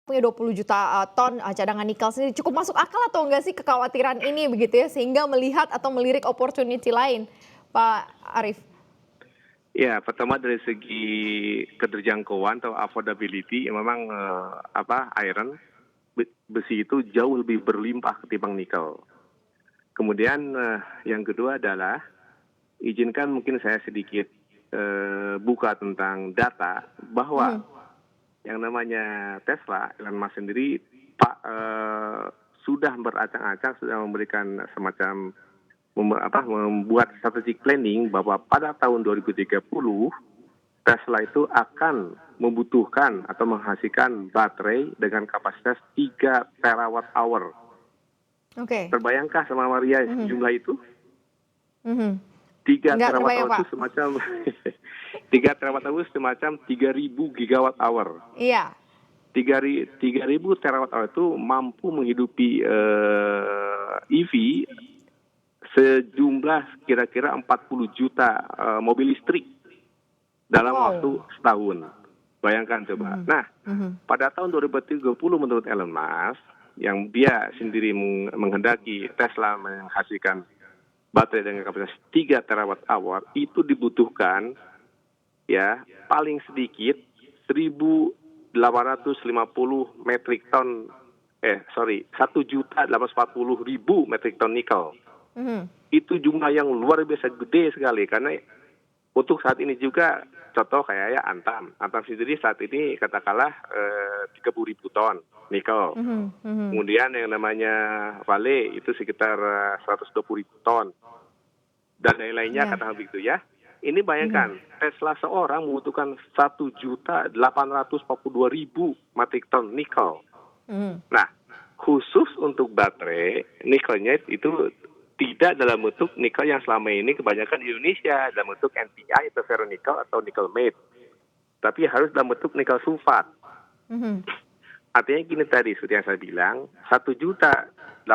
punya 20 juta ton cadangan nikel sendiri. Cukup masuk akal atau enggak sih kekhawatiran ini begitu ya, sehingga melihat atau melirik opportunity lain, Pak Arief? Ya, pertama dari segi keterjangkauan atau affordability, memang iron besi itu jauh lebih berlimpah ketimbang nikel. Kemudian yang kedua adalah izinkan mungkin saya sedikit buka tentang data bahwa yang namanya Tesla, Elon Musk sendiri sudah beracang-acang, sudah memberikan semacam membuat strategic planning bahwa pada tahun 2030 Tesla itu akan membutuhkan atau menghasilkan baterai dengan kapasitas 3 terawatt hour. Oke. Terbayangkah sama Maria jumlah itu? 3 Nggak terawatt terbayang, hour Pak. itu semacam 3 terawatt hour semacam 3.000 gigawatt hour. Iya. 3.000 terawatt hour itu mampu menghidupi EV sejumlah kira-kira 40 juta mobil listrik dalam waktu setahun. Bayangkan coba. Nah, pada tahun 2030 menurut Elon Musk, yang dia sendiri menghendaki Tesla menghasilkan baterai dengan kapasitas 3 terawatt hour, itu dibutuhkan ya paling sedikit 1.850 metric ton 1.840.000 metric ton nikel. Itu jumlah yang luar biasa gede sekali, karena untuk saat ini juga contoh kayak ya Antam sendiri saat ini katakanlah 30.000 ton nikel. Kemudian yang namanya Vale itu sekitar 120.000 ton dan lain-lainnya katakan begitu ya. Ini bayangkan Tesla seorang membutuhkan 1.842.000 metric ton nikel. Nah, khusus untuk baterai nikelnya itu tidak dalam bentuk nikel yang selama ini kebanyakan di Indonesia dalam bentuk NPI atau ferronikel atau nickel matte, tapi harus dalam bentuk nikel sulfat. Artinya gini tadi seperti yang saya bilang, 1.850.000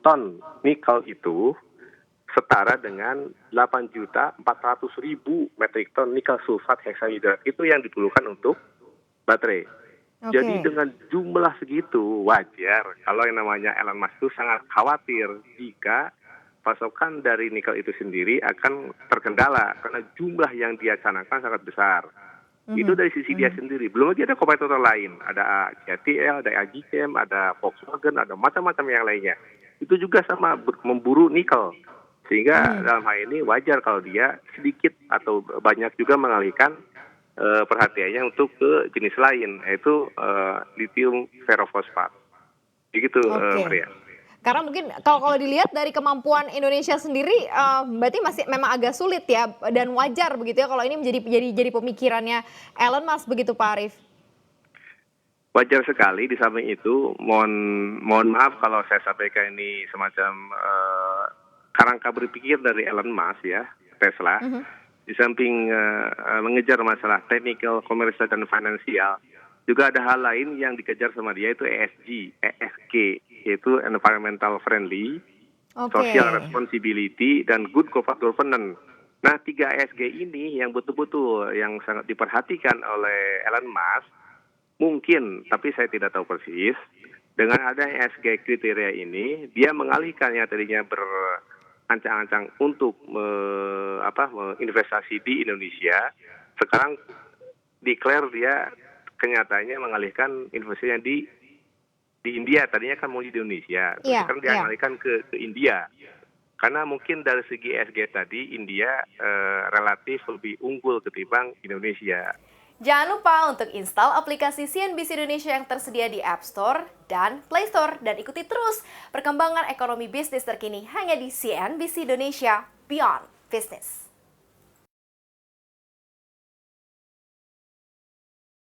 ton nikel itu setara dengan 8.400.000 metric ton nikel sulfat hexahidrat. Itu yang diperlukan untuk baterai. Jadi dengan jumlah segitu wajar kalau yang namanya Elon Musk itu sangat khawatir jika pasokan dari nikel itu sendiri akan terkendala karena jumlah yang dia canangkan sangat besar. Itu dari sisi dia sendiri. Belum lagi ada kompetitor lain, ada CATL, ada AGChem, ada Volkswagen, ada macam-macam yang lainnya. Itu juga sama memburu nikel. Sehingga dalam hal ini wajar kalau dia sedikit atau banyak juga mengalihkan perhatiannya untuk ke jenis lain, yaitu lithium ferrofosfat. Begitu, Maria. Karena mungkin kalau dilihat dari kemampuan Indonesia sendiri, berarti masih memang agak sulit ya, dan wajar begitu ya kalau ini jadi pemikirannya Elon Musk begitu, Pak Arief. Wajar sekali. Di samping itu, mohon maaf kalau saya sampaikan ini semacam kerangka berpikir dari Elon Musk ya, Tesla. Di samping mengejar masalah technical, komersial, dan finansial, juga ada hal lain yang dikejar sama dia, itu ESG, yaitu environmental friendly, social responsibility, dan good corporate governance. Nah, 3 ESG ini yang betul-betul yang sangat diperhatikan oleh Elon Musk, mungkin, tapi saya tidak tahu persis, dengan adanya ESG kriteria ini, dia mengalihkan yang tadinya ancang-ancang untuk investasi di Indonesia, sekarang declare dia kenyataannya mengalihkan investasinya di India. Tadinya kan mau di Indonesia, sekarang dia mengalihkan ke India. Karena mungkin dari segi ESG tadi India relatif lebih unggul ketimbang Indonesia. Jangan lupa untuk install aplikasi CNBC Indonesia yang tersedia di App Store dan Play Store. Dan ikuti terus perkembangan ekonomi bisnis terkini hanya di CNBC Indonesia Beyond Business.